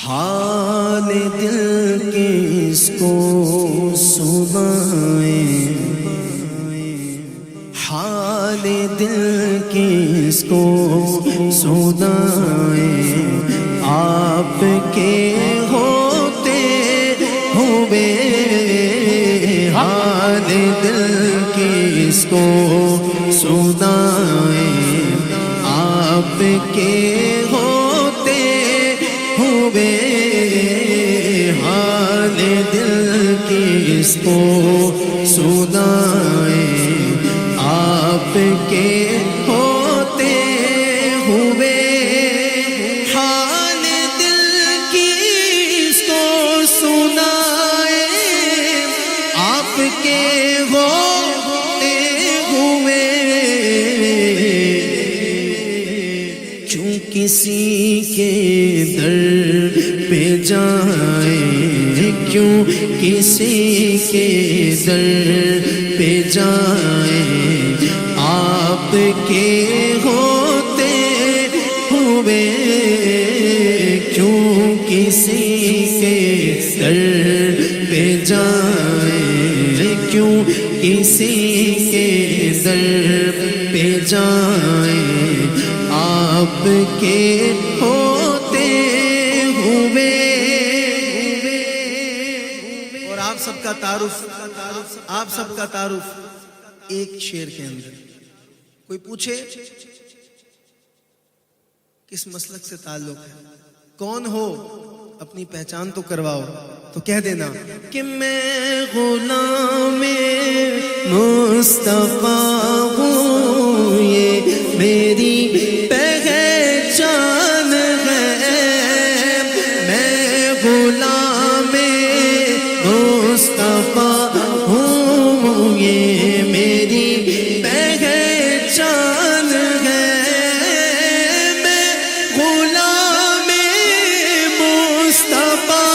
حال دل کس کو سنائیں، حال دل کس کو سنائیں، آپ کے ہوتے ہوئے حال دل کس کو سنائیں، آپ کے ہوتے ہوئے حال دل کس کو سنائیں، آپ کے ہوتے ہوئے حال دل کس کو سنائیں، آپ کے ہوتے ہوئے کیوں کسی کے در پہ جائیں، کیوں کسی کے در پہ جائیں، آپ کے ہوتے ہوئے کیوں کسی کے در پہ جائیں، کیوں کسی کے در پہ جائیں، آپ کے ہوتے ہوئے۔ اور آپ سب کا تعارف، آپ سب کا تعارف ایک شعر کے اندر۔ کوئی پوچھے کس مسلک سے تعلق ہے، کون ہو، اپنی پہچان تو کرواؤ، تو کہہ دینا کہ میں غلام مصطفیٰ ہوں، یہ میری پہچان ہے، میں غلام مصطفیٰ ہوں، یہ میری پہچان ہے، میں غلام مصطفیٰ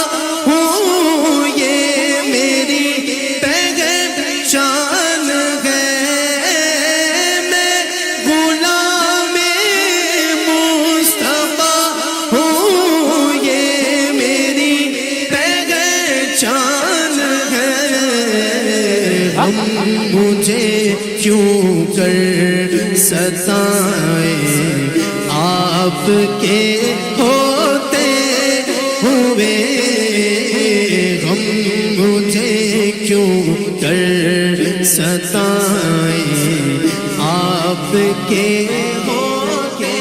ہوں، یہ میری پہچان ہے، میں غلام مصطفیٰ ہوں، یہ میری پہچان ہے۔ ہم مجھے کیوں کر ستائیں، آپ کے ہوتے ہوئے، ہم مجھے کیوں کر ستائیں، آپ کے ہوتے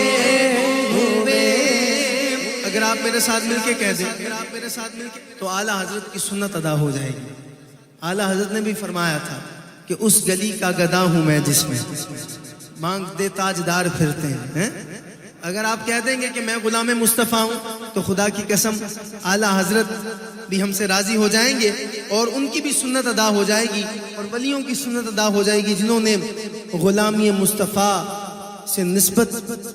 ہوئے۔ اگر آپ میرے ساتھ مل کے کہہ دیں تو اعلیٰ حضرت کی سنت ادا ہو جائے گی۔ اعلیٰ حضرت نے بھی فرمایا تھا کہ اس گلی کا گدا ہوں میں جس میں مانگتے تاجدار پھرتے ہیں۔ اگر آپ کہہ دیں گے کہ میں غلام مصطفیٰ ہوں تو خدا کی قسم اعلیٰ حضرت بھی ہم سے راضی ہو جائیں گے، اور ان کی بھی سنت ادا ہو جائے گی، اور ولیوں کی سنت ادا ہو جائے گی جنہوں نے غلامی مصطفیٰ سے نسبت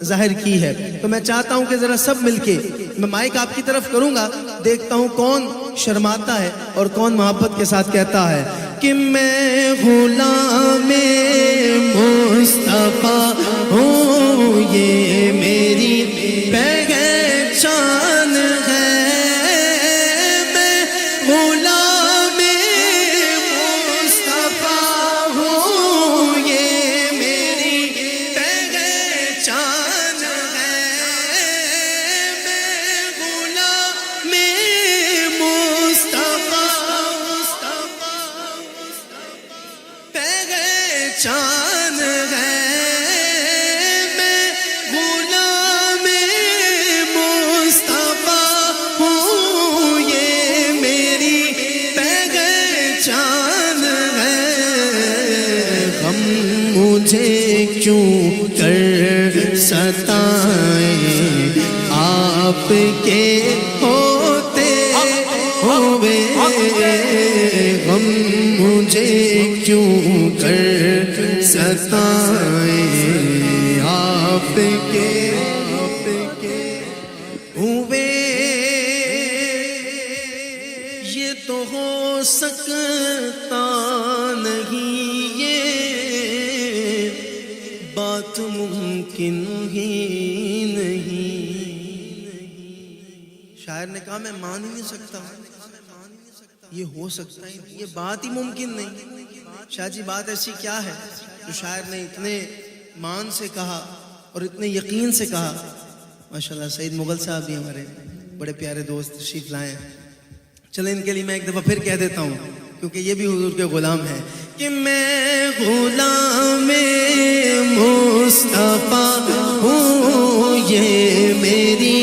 ظاہر کی ہے۔ تو میں چاہتا ہوں کہ ذرا سب مل کے، میں مائک آپ کی طرف کروں گا، دیکھتا ہوں کون شرماتا ہے اور کون محبت کے ساتھ کہتا ہے کہ میں غلام مصطفیٰ ہوں، یہ میری پہچان ہے، میں غلام مصطفیٰ ہوں، یہ میری پہچان ہے، میں غلام مصطفیٰ پہچان ہے، میں غلام مصطفیٰ ہوں، یہ میری پہچان ہے۔ ہم مجھے کیوں کر ستائیں، آپ کے ہوتے ہوئے، غم مجھے کیوں کر ستائیں، آپ کے ہوئے۔ یہ تو ہو سکتا نہیں، یہ بات ممکن ہی نہیں۔ شاعر نے کہا میں مان ہی نہیں سکتا، یہ ہو سکتا ہے، یہ بات ہی ممکن نہیں۔ شاہ جی بات ایسی کیا ہے جو شاعر نے اتنے مان سے کہا اور اتنے یقین سے کہا؟ ماشاءاللہ سعید مغل صاحب بھی ہمارے بڑے پیارے دوست تشریف لائے ہیں، چلیں ان کے لیے میں ایک دفعہ پھر کہہ دیتا ہوں کیونکہ یہ بھی حضور کے غلام ہیں کہ میں غلام مصطفیٰ ہوں، یہ میری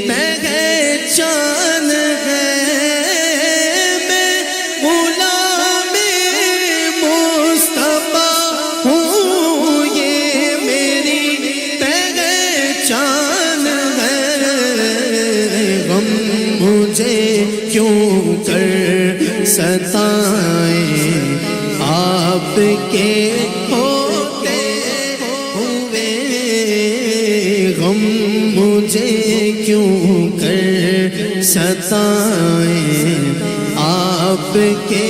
پہچان ہے، میں غلام مصطفیٰ ہوں، یہ میری پہچان ہے، غم مجھے کیوں کر ستائیں آپ کے ہوتے ہوئے، غم مجھے کیوں کر ستائیں آپ کے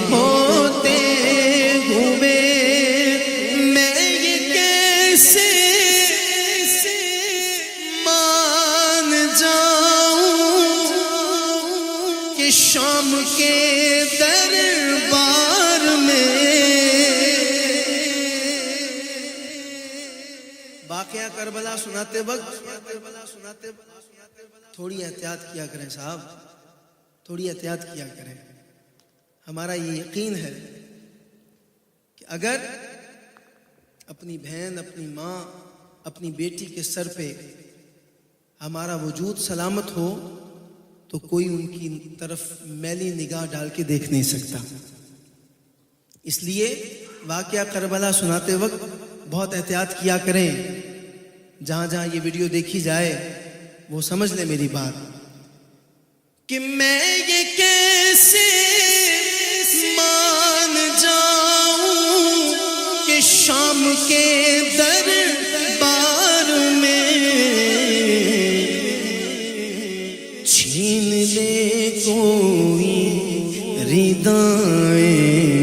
ہوتے ہوئے، میں یہ کیسے مان جاؤں کہ شام کے دربار میں واقعہ کربلا سناتے وقت تھوڑی احتیاط کیا کریں صاحب، تھوڑی احتیاط کیا کریں۔ ہمارا یہ یقین ہے کہ اگر اپنی بہن، اپنی ماں، اپنی بیٹی کے سر پہ ہمارا وجود سلامت ہو تو کوئی ان کی طرف میلی نگاہ ڈال کے دیکھ نہیں سکتا۔ اس لیے واقعہ کربلا سناتے وقت بہت احتیاط کیا کریں۔ جہاں جہاں یہ ویڈیو دیکھی جائے وہ سمجھ لیں میری بات کہ میں یہ کیسے مان جاؤں کہ شام کے دربار میں چھین لے کوئی ردائیں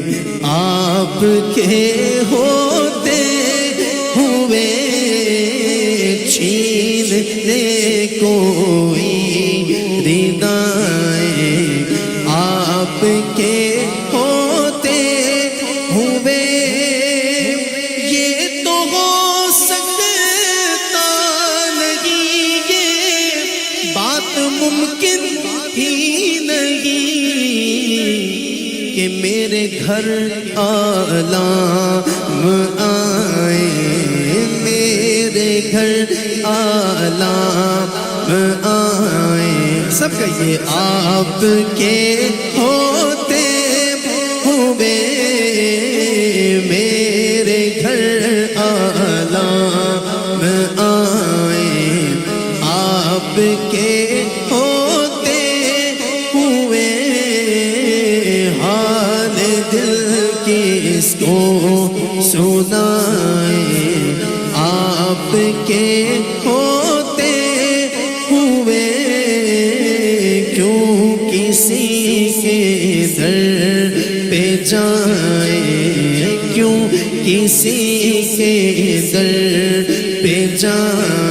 آپ کے ہوتے ہوئے، چھین لے کوئی ردائیں آپ کے ہوتے ہوئے، یہ تو ہو سکتا نہیں، یہ بات ممکن ہی نہیں کہ میرے گھر عالم آئے، میرے گھر عالم آئے، سب کہیے آپ کے ہوتے ہوئے، میرے گھر عالم آئے، آپ کے ہوتے ہوئے، حال دل کس کو سنائیں آپ کے ہوتے ہوئے، کیوں کسی کے در پہ جائیں، کیوں کسی کے در پہ جائیں۔